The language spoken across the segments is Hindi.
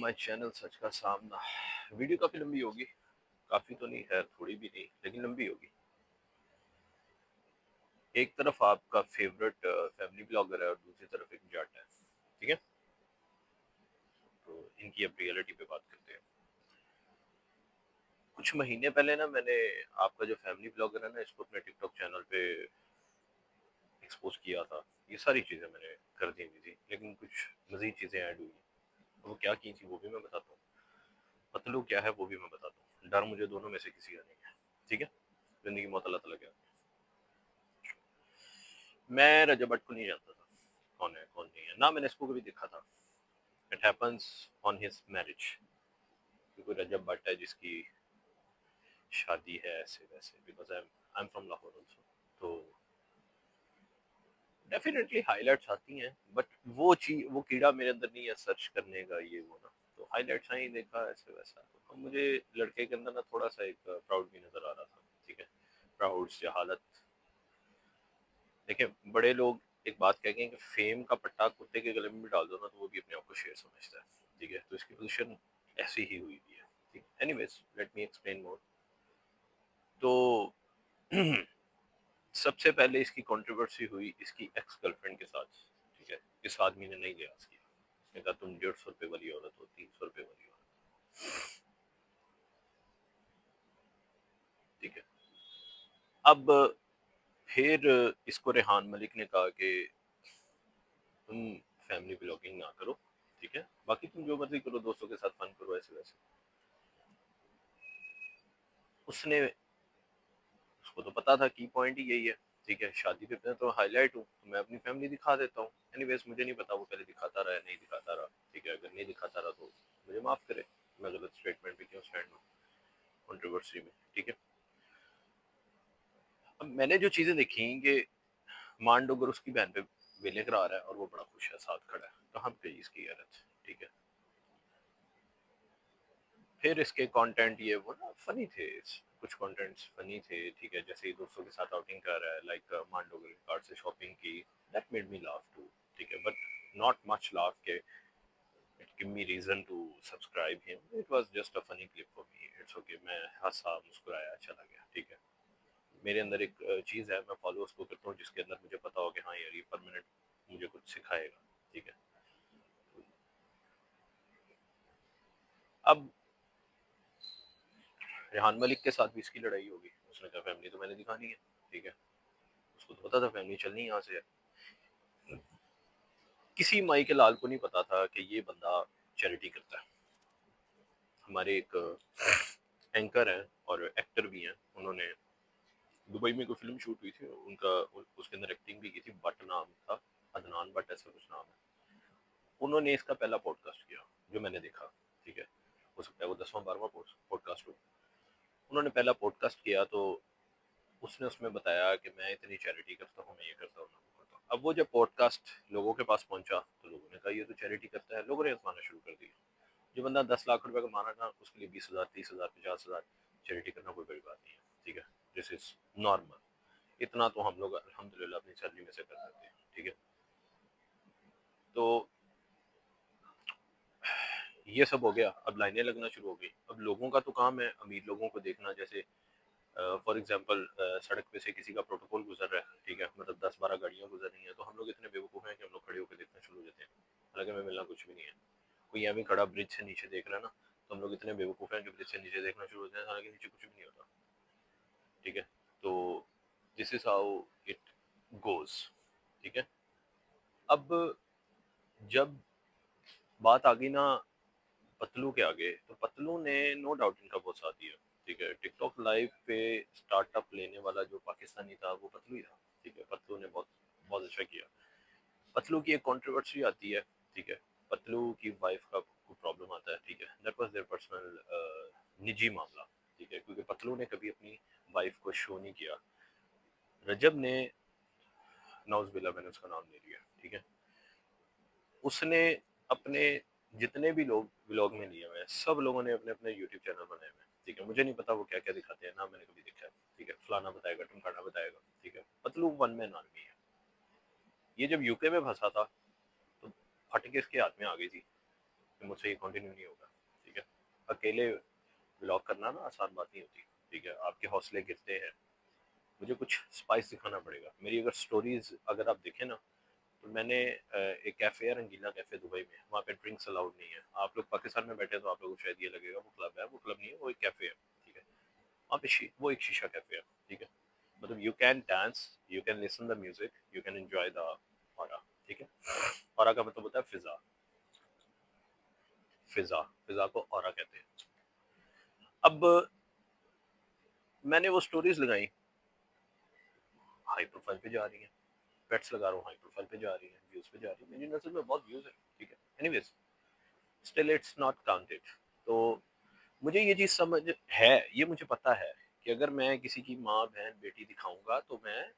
माय चैनल सच का सामना। वीडियो काफ़ी लंबी होगी, काफ़ी तो नहीं, खैर थोड़ी भी नहीं, लेकिन लंबी होगी। एक तरफ आपका फेवरेट फैमिली ब्लॉगर है और दूसरी तरफ एक जट है, ठीक है। तो इनकी अब रियलिटी पे बात करते हैं। कुछ महीने पहले ना मैंने आपका जो फैमिली ब्लॉगर है ना, इसको अपने टिकटॉक चैनल पे एक्सपोज किया था। ये सारी चीज़ें मैंने कर दी हुई थी, लेकिन कुछ मज़ीद चीज़ें ऐड हुई। वो क्या की थी वो भी मैं बताता हूँ, पतलू क्या है वो भी मैं बताता हूँ। डर मुझे दोनों में से किसी का नहीं है, ठीक है। ज़िंदगी मौत अल्लाह ताला के हाथ में। मैं रजब भट्ट को नहीं जानता था, कौन है कौन नहीं है, ना मैंने इसको कभी देखा था। It happens on his marriage, क्योंकि रजब भट्ट है जिसकी शादी है ऐसे वैसे, because I am from Lahore also. तो डेफिनेटली हाइलाइट्स आती हैं, बट वो चीज, वो कीड़ा मेरे अंदर नहीं है सर्च करने का, ये वो ना। तो हाइलाइट्स आई, देखा ऐसे वैसा। तो मुझे लड़के के अंदर ना थोड़ा सा एक प्राउड भी नजर आ रहा था, ठीक है। प्राउड से हालत, देखिए बड़े लोग एक बात कहेंगे कि फेम का पट्टा कुत्ते के गले में भी डाल दो ना, तो वो भी अपने आप को शेर समझता है, ठीक है। तो इसकी पोजीशन ऐसी ही हुई भी है, ठीक। एनीवेज, लेट मी एक्सप्लेन मोर। तो सबसे पहले इसकी कंट्रोवर्सी हुई इसकी एक्स गर्लफ्रेंड के साथ, ठीक है। इस आदमी ने नहीं लिहाज किया, उसने कहा तुम 150 रुपए वाली औरत हो, 300 रुपए वाली औरत, ठीक है। अब फिर इसको रेहान मलिक ने कहा कि तुम फैमिली ब्लॉगिंग ना करो, ठीक है, बाकी तुम जो मर्जी करो, दोस्तों के साथ फन करो ऐसे वैसे। उसने, उसको तो पता था की पॉइंट ही यही है, ठीक है। शादी पे मैं तो हाईलाइट हूँ, तो मैं अपनी फैमिली दिखा देता हूँ। एनीवेज, मुझे नहीं पता वो पहले दिखाता रहा है नहीं दिखाता रहा, ठीक है। अगर नहीं दिखाता रहा तो मुझे माफ करे, मैं गलत स्टेटमेंट पे क्यों स्टैंड हूँ कंट्रोवर्सी में, ठीक है। अब मैंने जो चीजें देखी कि मान डोगर उसकी बहन पे वेले करा रहा है और वो बड़ा खुश है, साथ खड़ा है, कहाँ पे इसकी गैरत, ठीक है। फिर इसके कंटेंट ये वो ना फनी थे, कुछ कंटेंट्स फनी थे, ठीक है। जैसे ही दोस्तों के साथ आउटिंग कर रहा है, लाइक मांडोगर कार्ड से शॉपिंग की, that made me laugh too, ठीक है, बट नॉट मच लाफ के it give me reason to subscribe him. It was just a funny clip for me, it's okay. मैं हंसा, मुस्कुराया, चला गया, ठीक है। मेरे अंदर एक चीज़ है, मैं फॉलो उसको करता हूँ जिसके अंदर मुझे पता हो कि हाँ यार ये परमानेंट मुझे कुछ सिखाएगा, ठीक है। अब रेहान मलिक के साथ भी इसकी लड़ाई होगी, उसने कहा फैमिली तो मैंने दिखानी है, ठीक है। उसको तो पता था फैमिली चलनी यहाँ से है। किसी माई के लाल को नहीं पता था कि ये बंदा चैरिटी करता है। हमारे एक एंकर हैं और एक्टर भी हैं, उन्होंने दुबई में कोई फिल्म शूट हुई थी उनका, उसके अंदर एक्टिंग भी की थी। बट नाम था, अदनान बट ऐसा कुछ नाम है। उन्होंने इसका पहला पॉडकास्ट किया जो मैंने देखा, ठीक है। हो सकता है वो 10वां 12वां पॉडकास्ट हो। उन्होंने पहला पॉडकास्ट किया तो उसने उसमें बताया कि मैं इतनी चैरिटी करता हूँ, मैं ये करता हूँ, मैं वो करता हूँ। अब वो जब पॉडकास्ट लोगों के पास पहुंचा तो लोगों ने कहा ये तो चैरिटी करता है, लोगों ने आजमाना शुरू कर दिया। जो बंदा 10 लाख रुपए कमाना था उसके लिए 20,000 30,000 50,000 चैरिटी करना कोई बड़ी बात नहीं है, ठीक है। This is normal. इतना तो हम लोग अल्हम्दुलिल्लाह अपनी सैलरी में से कर सकते हैं, ठीक है। तो ये सब हो गया, अब लाइनें लगना शुरू हो गई। अब लोगों का तो काम है अमीर लोगों को देखना, जैसे फॉर एग्जांपल सड़क पे से किसी का प्रोटोकॉल गुजर रहा है, ठीक है, मतलब 10 12 गाड़ियां गुजर रही हैं, तो हम लोग इतने बेवकूफ़ हैं कि हम लोग खड़े होकर देखना शुरू हो जाते हैं, हालांकि हमें मिलना कुछ भी नहीं है। कोई यहाँ भी खड़ा ब्रिज से नीचे देख रहा है ना, तो हम लोग इतने बेवकूफ़ हैं कि ब्रिज से नीचे देखना शुरू होते हैं, हालांकि नीचे कुछ भी नहीं होता, ठीक है। तो this is how it goes, ठीक है। अब जब बात आ गई ना पतलू के आगे, तो पतलू ने नो डाउट इनका बहुत साथ दिया, ठीक है। टिकटॉक लाइव पे स्टार्टअप लेने वाला जो पाकिस्तानी था वो पतलू ही था, ठीक है। पतलू ने बहुत बहुत अच्छा किया। पतलू की एक कंट्रोवर्सी आती है, ठीक है। पतलू की वाइफ का कोई प्रॉब्लम आता है, ठीक है। दैट वाज देयर पर्सनल निजी मामला, ठीक है, क्योंकि पतलू ने कभी अपनी वाइफ को शो नहीं किया। रजब ने, नौजबिल्ला मैंने उसका नाम ले लिया, ठीक है, उसने अपने जितने भी लोग व्लॉग में लिए हुए हैं, सब लोगों ने अपने अपने यूट्यूब चैनल बनाए हुए हैं, ठीक है। मुझे नहीं पता वो क्या क्या दिखाते हैं, ना मैंने कभी देखा है, ठीक है। फलाना बताएगा, ढमकाना बताएगा, ठीक है। पतलू वन मैन आर्मी है। ये जब यूके में फंसा था तो फट के इसके हाथ में आ गई थी, कि मुझसे ये कंटिन्यू नहीं होगा, ठीक है। अकेले व्लॉग करना ना आसान बात नहीं होती, ठीक है, आपके हौसले गिरते हैं। मुझे कुछ स्पाइस दिखाना पड़ेगा। मेरी अगर स्टोरीज अगर आप देखें ना, तो मैंने एक कैफ़े है रंगीला कैफ़े दुबई में, वहाँ पे ड्रिंक्स अलाउड नहीं है। आप लोग पाकिस्तान में बैठे हैं तो आप लोगों को शायद ये लगेगा वो क्लब है, वो क्लब नहीं है, वो एक कैफ़े है, ठीक है। वहाँ पे वो एक शीशा कैफ़े है, ठीक है। मतलब you can dance, you can listen the music, you can enjoy the aura, ठीक है। ऑरा का मतलब होता है फिजा, फिजा फिजा को ऑरा कहते हैं। अब मैंने वो स्टोरीज लगाई, हाई प्रोफाइल पे जा रही है, पेट्स लगा रहा हूँ, हाई प्रोफाइल पे जा रही है, व्यूज पे जा रही है, मेरी नजर में बहुत व्यूज है, ठीक है। Anyways, still it's not counted. तो मुझे ये चीज समझ है, ये मुझे पता है कि अगर मैं किसी की माँ बहन बेटी दिखाऊंगा तो मैं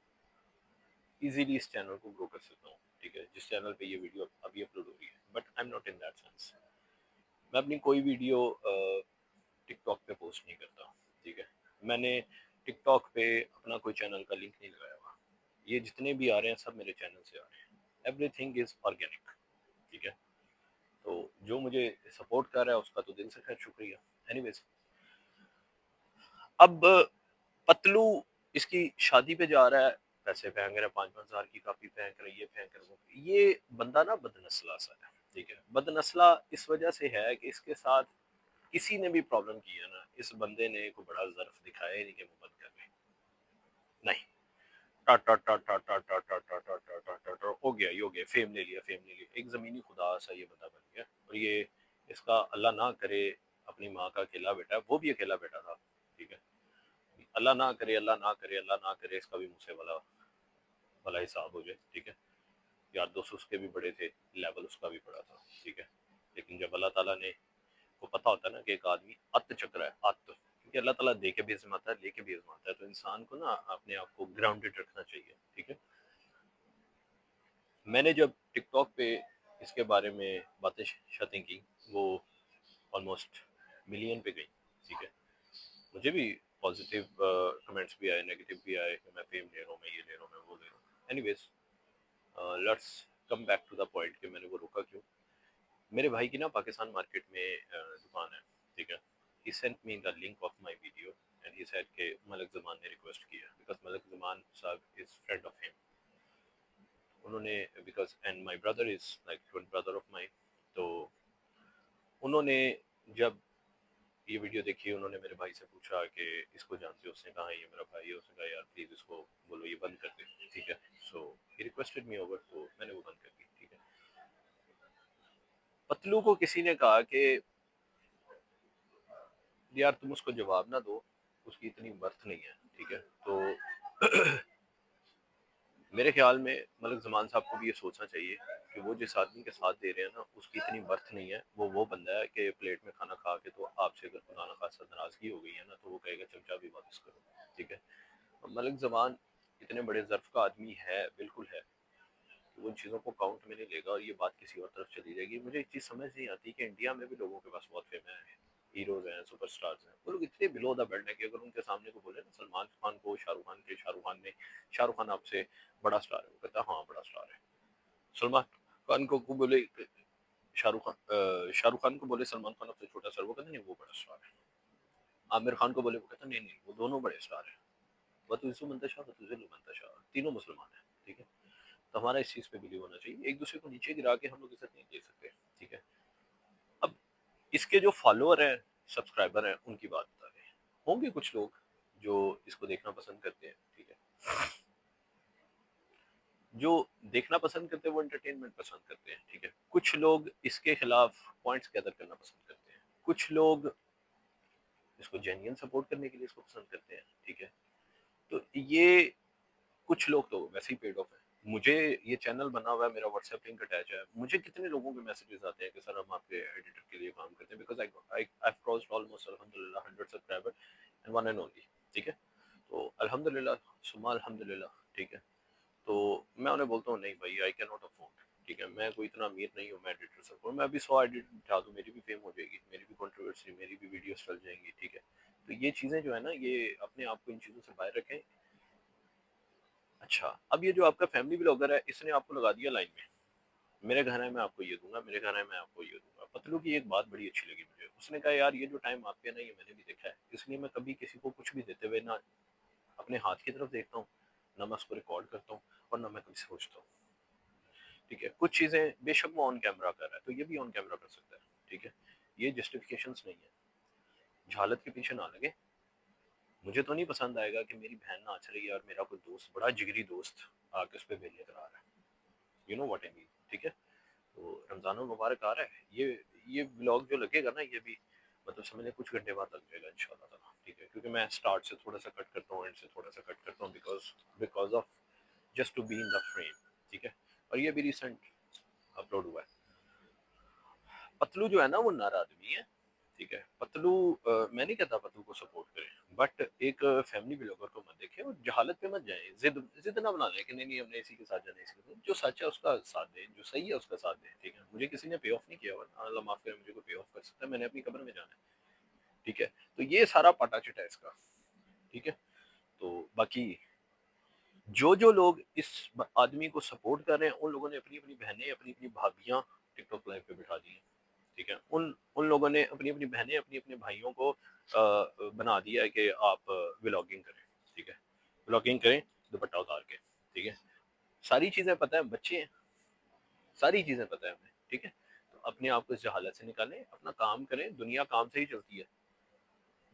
इजीली इस चैनल को ग्रो कर सकता हूँ, ठीक है, जिस चैनल पे ये वीडियो अभी अपलोड हो रही है। But I am not in that sense. मैं अपनी कोई वीडियो टिकटॉक पे पोस्ट नहीं करता, ठीक है। मैंने टिकटॉक पे अपना कोई चैनल का लिंक नहीं लगाया हुआ। ये जितने भी आ रहे हैं सब मेरे चैनल से आ रहे हैं। एवरीथिंग इज ऑर्गेनिक, ठीक है। तो जो मुझे सपोर्ट कर रहा है उसका तो दिल से खैर शुक्रिया। एनीवेज, अब पतलू इसकी शादी पे जा रहा है, पैसे फेंक रहा है, 5-5 हज़ार की कापी फेंक रही है, फेंक रहा है। ये बंदा ना बदनस्ला सा है, ठीक है। बदनस्ला इस वजह से है कि इसके साथ किसी ने भी प्रॉब्लम की है ना, इस बंदे ने कोई बड़ा ज़र्फ दिखाया ही नहीं कि वो बंद कर ले, नहीं। टा टा टा टा टा टा टा टा टा टा टा टा टा हो गया, ये हो गया, फेम ले लिया, फेम ले लिया, एक ज़मीनी खुदा सा ये बंदा बन गया। और ये इसका अल्लाह ना करे अपनी माँ का अकेला बेटा, वो भी अकेला बेटा था, ठीक है। अल्लाह ना करे, अल्लाह ना करे, अल्लाह ना करे इसका भी मुझसे वाला वाला हिसाब हो जाए, ठीक है। यार दोस्त उसके भी बड़े थे, लेवल उसका भी बड़ा था, ठीक है। लेकिन जब अल्लाह ताला ने को पता होता है ना कि एक आदमी अत चक्र है, अत, क्योंकि अल्लाह ताला दे के भी आजमाता है, लेके भी आजमाता है, तो इंसान को ना अपने आप को ग्राउंडेड रखना चाहिए, ठीक है। मैंने जब टिकटॉक पे इसके बारे में बातें शातें की, वो ऑलमोस्ट मिलियन पे गई, ठीक है। मुझे भी पॉजिटिव कमेंट्स भी आए, नेगेटिव भी आए कि मैं फेम ले रहा हूँ, मैं ये ले रहा हूँ, मैं वो ले रहा हूँ। Anyways, let's come back to the point कि मैंने वो रोका क्यों। मेरे भाई की ना पाकिस्तान मार्केट में दुकान है, ठीक है। He sent me the link of my video and he said कि मलिक जमान ने रिक्वेस्ट किया, बिकॉज मलिक जमान साहब इज फ्रेंड ऑफ हिम। उन्होंने, because and my brother is like twin brother of mine, तो उन्होंने जब ये वीडियो देखी, उन्होंने मेरे भाई से पूछा कि इसको जानते हो? उसने कहा ये मेरा भाई है। उसने कहा यार प्लीज इसको बोलो ये बंद कर दे, ठीक है। सो ही रिक्वेस्टेड मी ओवर, तो मैंने वो बंद कर दी, ठीक है। पतलू को किसी ने कहा कि यार तुम उसको जवाब ना दो, उसकी इतनी वर्थ नहीं है, ठीक है। तो मेरे ख्याल में मलिक जमान साहब को भी ये सोचना चाहिए कि वो जिस आदमी के साथ दे रहे हैं ना, उसकी इतनी वर्थ नहीं है। वो बंदा है कि प्लेट में खाना खा के तो आपसे अगर खुदा ना खासा नाराजगी हो गई है ना, तो वो कहेगा चमचा भी वापस करो, ठीक है। और मलिक जमान इतने बड़े ज़र्फ का आदमी है, बिल्कुल है, वो उन चीज़ों को काउंट में नहीं लेगा और ये बात किसी और तरफ चली जाएगी। मुझे एक चीज़ समझ नहीं आती कि इंडिया में भी लोगों के पास बहुत फेम है, हीरोज हैं, सुपरस्टार्स हैं, वो लोग इतने बिलो द बेल्ट है कि अगर उनके सामने को बोले ना सलमान खान को, शाहरुख खान आपसे बड़ा स्टार है, वो कहता है हाँ बड़ा स्टार है। सलमान खान को बोले शाहरुख खान को बोले सलमान खान आपसे छोटा स्टार, वो कहते नहीं वो बड़ा स्टार है। आमिर खान को बोले, वो कहता नहीं नहीं वो दोनों बड़े स्टार है। वतुज़ु मंतशा वतुज़िल्लु मंतशा, तीनों मुसलमान है, ठीक है। तो हमारा इस चीज़ पे बिलीव होना चाहिए, एक दूसरे को नीचे गिरा के हम लोग इज्जत नहीं दे सकते, ठीक है। अब इसके जो फॉलोअर हैं, सब्सक्राइबर हैं, उनकी बात बता रहे हैं। होंगे कुछ लोग जो इसको देखना पसंद करते हैं, ठीक है। जो देखना पसंद करते हैं वो एंटरटेनमेंट पसंद करते हैं, ठीक है। कुछ लोग इसके खिलाफ पॉइंट्स गैदर करना पसंद करते हैं, कुछ लोग इसको जेन्युइन सपोर्ट करने के लिए इसको पसंद करते हैं, ठीक है। तो ये कुछ लोग तो वैसे ही पेड ऑफ है। मुझे ये चैनल बना हुआ है, मेरा व्हाट्सएप लिंक अटैच है, मुझे कितने लोगों के मैसेजेस आते हैं कि सर हम आपके एडिटर के लिए काम करते हैं, because I I crossed almost अल्हम्दुलिल्लाह 100 subscriber and one and only, ठीक है। तो अल्हम्दुलिल्लाह सुम्मा अल्हम्दुलिल्लाह, ठीक है। तो मैं उन्हें बोलता हूँ नहीं भाई, आई कैन नॉट अफोर्ड, ठीक है। मैं कोई इतना अमीर नहीं हूँ मैं एडिटर सपोर्ट, मैं अभी 100 एडिटर उठा दूँ, मेरी भी फेम हो जाएगी, मेरी भी कंट्रोवर्सी, मेरी भी वीडियोस चल जाएंगी, ठीक है। तो ये चीज़ें जो है ना, ये अपने आप को इन चीज़ों से बाहर रखें। अच्छा, अब ये जो आपका फैमिली ब्लॉगर है, इसने आपको लगा दिया लाइन में, मेरे घर है मैं आपको ये दूंगा, मेरे घर है मैं आपको ये दूंगा। पतलू की एक बात बड़ी अच्छी लगी मुझे, उसने कहा यार ये जो टाइम आप पे ना ये मैंने भी देखा है, इसलिए मैं कभी किसी को कुछ भी देते हुए ना अपने हाथ की तरफ देखता हूँ, ना मैं उसको रिकॉर्ड करता हूँ, और ना मैं कभी सोचता हूँ। ठीक है, कुछ चीजें बेशक वो ऑन कैमरा कर रहा है तो ये भी ऑन कैमरा कर सकता है। ठीक है, ये जस्टिफिकेशन नहीं है, झालत के पीछे ना लगे। मुझे तो नहीं पसंद आएगा कि मेरी बहन नाच रही है और मेरा कोई दोस्त, बड़ा जिगरी दोस्त, आके उस पर बेलने करा रहा है। You know what I mean. ठीक है, तो रमजान मुबारक आ रहा है, ये व्लॉग जो लगेगा ना ये भी मतलब समझ लें कुछ घंटे बाद लग जाएगा इंशाल्लाह ताला। ठीक है, क्योंकि मैं स्टार्ट से थोड़ा सा कट करता हूँ, एंड से थोड़ा सा कट करता हूँ, because because of just to be in the frame. ठीक है, और ये भी रिसेंट अपलोड हुआ है। पतलू जो है ना वो नारा आदमी है। ठीक है, पतलू मैं नहीं कहता पतलू को सपोर्ट करें, बट एक फैमिली ब्लॉगर को मत देखें और जहालत पे मत जाएं, जिद जिद ना बना लें कि नहीं नहीं हमने इसी के साथ जाना है, इसी के साथ। जो सच है उसका साथ दें, जो सही है उसका साथ दें। ठीक है, मुझे किसी ने पे ऑफ नहीं किया हुआ, अल्लाह माफ करे, मुझे कोई पे ऑफ कर सकता है, मैंने अपनी कब्र में जाना है। ठीक है, तो ये सारा पाटा चिटा है इसका। ठीक है, तो बाकी जो लोग इस आदमी को सपोर्ट कर रहे हैं उन लोगों ने अपनी अपनी बहनें, अपनी अपनी भाभियां टिकटॉक लाइव पे बिठा दी हैं। ठीक है, उन उन लोगों ने अपनी अपनी बहनें, अपनी अपने भाइयों को बना दिया है कि आप व्लॉगिंग करें। ठीक है, व्लॉगिंग करें दुपट्टा उतार के। ठीक है, सारी चीजें पता है, बच्चे हैं, सारी चीजें पता है हमें। ठीक है, तो अपने आप को इस जहालत से निकालें, अपना काम करें, दुनिया काम से ही चलती है।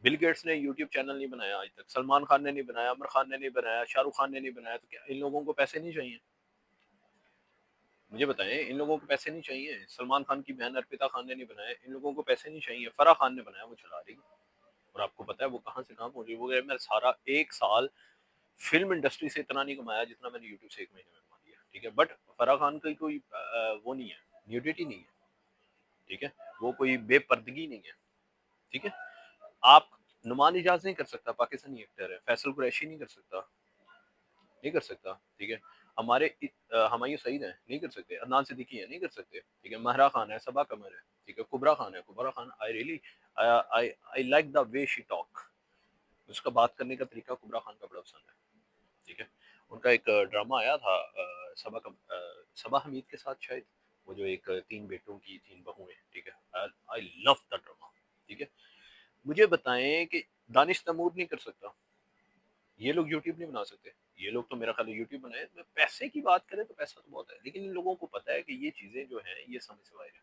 बिल गेट्स ने यूट्यूब चैनल नहीं बनाया आज तक, सलमान खान ने नहीं बनाया, आमिर खान ने नहीं बनाया, शाहरुख खान ने नहीं बनाया, तो क्या इन लोगों को पैसे नहीं चाहिए? मुझे बताएं, इन लोगों को पैसे नहीं चाहिए? सलमान खान की बहन अर्पिता खान ने नहीं बनाया, इन लोगों को पैसे नहीं चाहिए? फराह खान ने बनाया, वो चला रही है। और आपको पता है वो कहाँ से कहाँ पहुंची? वो मैं सारा एक साल फिल्म इंडस्ट्री से इतना नहीं कमाया जितना मैंने यूट्यूब से एक महीने में कमा लिया। ठीक है, बट फराह खान की कोई वो नहीं है, न्यूडिटी नहीं है। ठीक है, वो कोई बेपर्दगी नहीं है। ठीक है, आप नुमान इजाज नहीं कर सकता, पाकिस्तानी एक्टर है। फैसल कुरैशी नहीं कर सकता, नहीं कर सकता। ठीक है, हमारे हमायूं सईद है, नहीं कर सकते। अदनान सिद्दीकी है, नहीं कर सकते। ठीक है, महरा खान है, सबा कमर है। ठीक है, कुबरा खान है, Kubra Khan I really I like the way she talk, उसका बात करने का तरीका कुबरा खान का बड़ा पसंद है। ठीक है, उनका एक ड्रामा आया था सबा हमीद के साथ शायद, वो जो एक तीन बेटों की तीन बहुएं। ठीक है, आई लव द ड्रामा। ठीक है, मुझे बताएं कि दानिश तैमूर नहीं कर सकता, ये लोग यूट्यूब नहीं बना सकते। ये लोग तो मेरा ख्याल है यूट्यूब बनाए। पैसे की बात करें तो पैसा तो बहुत है, लेकिन इन लोगों को पता है कि ये चीजें जो हैं ये समय से बाहर है,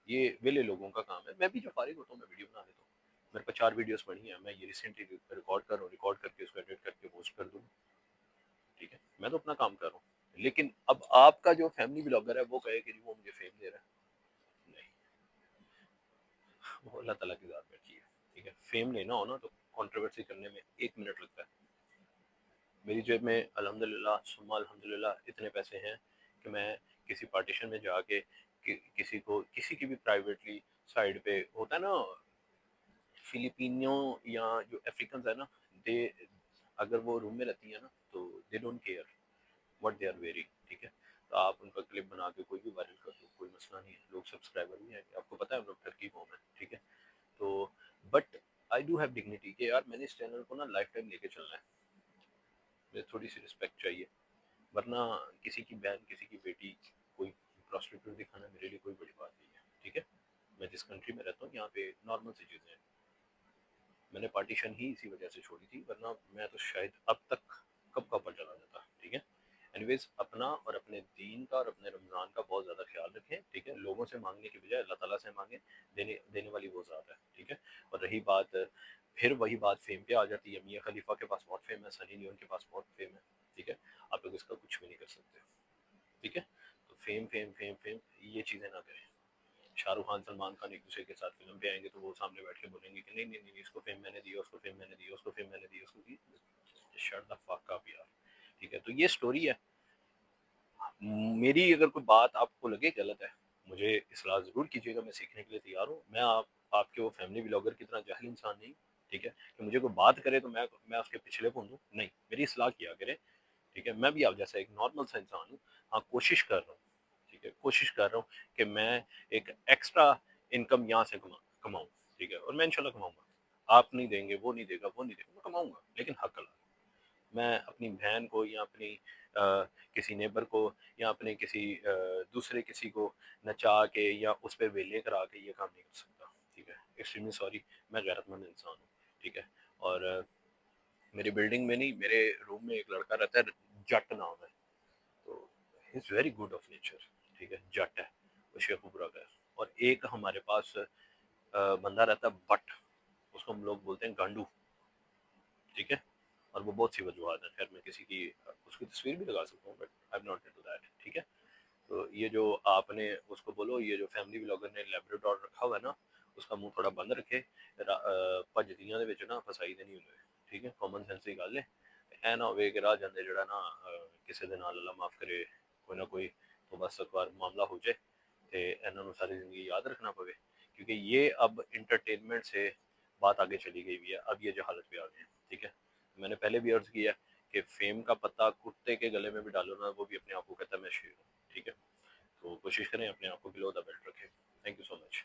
ये वेले लोगों का काम है। मैं भी जो फारिग होता हूँ मैं वीडियो बना लेता हूँ। मेरे पास 4 वीडियोस पड़ी हैं, मैं ये रिसेंटली रिकॉर्ड कर रहा हूँ, रिकॉर्ड करके उसको एडिट करके पोस्ट कर दूँ। ठीक है, मैं तो अपना काम कर रहा हूँ। लेकिन अब आपका जो फैमिली ब्लॉगर है वो कहे कि वो मुझे फेम दे रहा है, नहीं, वो अल्लाह ताला की ज़ात बैठी है। ठीक है, फेम लेना हो ना तो कंट्रोवर्सी करने में 1 मिनट लगता है। मेरी जेब में अल्हम्दुलिल्लाह सुम्मा अल्हम्दुलिल्लाह इतने पैसे हैं कि मैं किसी पार्टीशन में जाके किसी को, किसी की भी प्राइवेटली साइड पे होता है ना, फिलिपिनो या जो अफ्रीकन है ना, दे अगर वो रूम में रहती है ना तो they don't care what they are wearing. ठीक है, तो आप उनका क्लिप बना के कोई भी वायरल कर दो, कोई मसला नहीं है, लोग सब्सक्राइबर भी आएंगे। आपको पता है हम लोग टर्की कौम है। ठीक है, तो but I do have dignity कि यार मैंने इस चैनल को ना लाइफ टाइम लेके चलना है, मुझे थोड़ी सी रिस्पेक्ट चाहिए। वरना किसी की बहन, किसी की बेटी, कोई प्रोस्टिट्यूट दिखाना मेरे लिए कोई बड़ी बात नहीं है। ठीक है, मैं जिस कंट्री में रहता हूँ यहाँ पे नॉर्मल सी चीज़ें हैं। मैंने पार्टीशन ही इसी वजह से छोड़ी थी, वरना मैं तो शायद अब तक कब का पर चला जाता। ठीक है, एनीवेज अपना और अपने दीन का और अपने रमज़ान का बहुत ज़्यादा ख्याल रखें। ठीक है, लोगों से मांगने की बजाय अल्लाह ताला से मांगें, देने देने वाली वो ज़ात है। ठीक है, और रही बात, फिर वही बात फेम पे आ जाती है। मियाँ खलीफा के पास बहुत फेम है, सनी लियोन के पास बहुत फेम है। ठीक है, आप लोग इसका कुछ भी नहीं कर सकते। ठीक है, तो फेम फेम फेम फेम ये चीज़ें ना करें। शाहरुख खान सलमान खान एक दूसरे के साथ फिल्म पे आएंगे तो वो सामने बैठ के बोलेंगे कि नहीं नहीं नहीं इसको फेम मैंने दिया, उसको फेम मैंने दिया, उसको फेम मैंने दिया, उसको दी। शट द फक अप यार। ठीक है, तो ये स्टोरी है। मेरी अगर कोई बात आपको लगे गलत है, मुझे इस्लाह ज़रूर कीजिएगा, मैं सीखने के लिए तैयार हूँ। मैं आपके वो फैमिली ब्लॉगर की तरह जाहिल इंसान नहीं। ठीक है, कि मुझे कोई बात करे तो मैं उसके पिछले पहुंचूं, नहीं, मेरी इस्लाह किया करे। ठीक है, मैं भी आप जैसा एक नॉर्मल सा इंसान हूँ। हाँ, कोशिश कर रहा हूँ। ठीक है, कोशिश कर रहा हूँ कि मैं एक एक्स्ट्रा इनकम यहाँ से कमाऊँ। ठीक है, और मैं इंशाल्लाह कमाऊंगा। आप नहीं देंगे, वो नहीं देगा, वो नहीं देगा, मैं कमाऊंगा, लेकिन हक हलाल। मैं अपनी बहन को या अपनी किसी नेबर को या अपने किसी दूसरे किसी को नचा के या उस पर वेले करा के ये काम नहीं कर सकता, ठीक है। एक्सट्रीमली सॉरी, मैं गैरतमंद इंसान हूँ, ठीक है। और मेरी बिल्डिंग में नहीं, मेरे रूम में एक लड़का रहता है, जट नाम है, तो he is very good of nature, ठीक है, जट है, वो शेखुपुरा का है। और एक हमारे पास बंदा रहता है बट, उसको हम लोग बोलते हैं गांडू, ठीक है। और वो बहुत सी वजूहत है, खैर मैं किसी की उसकी तस्वीर भी लगा सकता हूँ, but I am not into that, ठीक है। तो ये जो आपने उसको बोलो, ये जो फैमिली ब्लॉगर ने लैब्राडोर रखा हुआ है ना, उसका मुंह थोड़ा बंद रखे, भजदियां दे विच ना फसाई दे नहीं हुए, ठीक है। कॉमन सेंस की गल है, ऐ ना होवे कि राह जांदे जेड़ा ना किसी दे नाल अल्लाह माफ करे कोई ना कोई तो बस एक बार मामला हो जाए तो इन्हों को सारी ज़िंदगी याद रखना पवे, क्योंकि ये अब इंटरटेनमेंट से बात आगे चली गई हुई है, अब ये जहालत पे आ गए हैं, ठीक है। मैंने पहले भी अर्ज किया कि फेम का पत्ता कुत्ते के गले में भी डालो ना, वो भी अपने आप को कहता है मैं शेर हूँ, ठीक है। तो कोशिश करें अपने आप को बिलो द बेल्ट रखें। Thank you so much.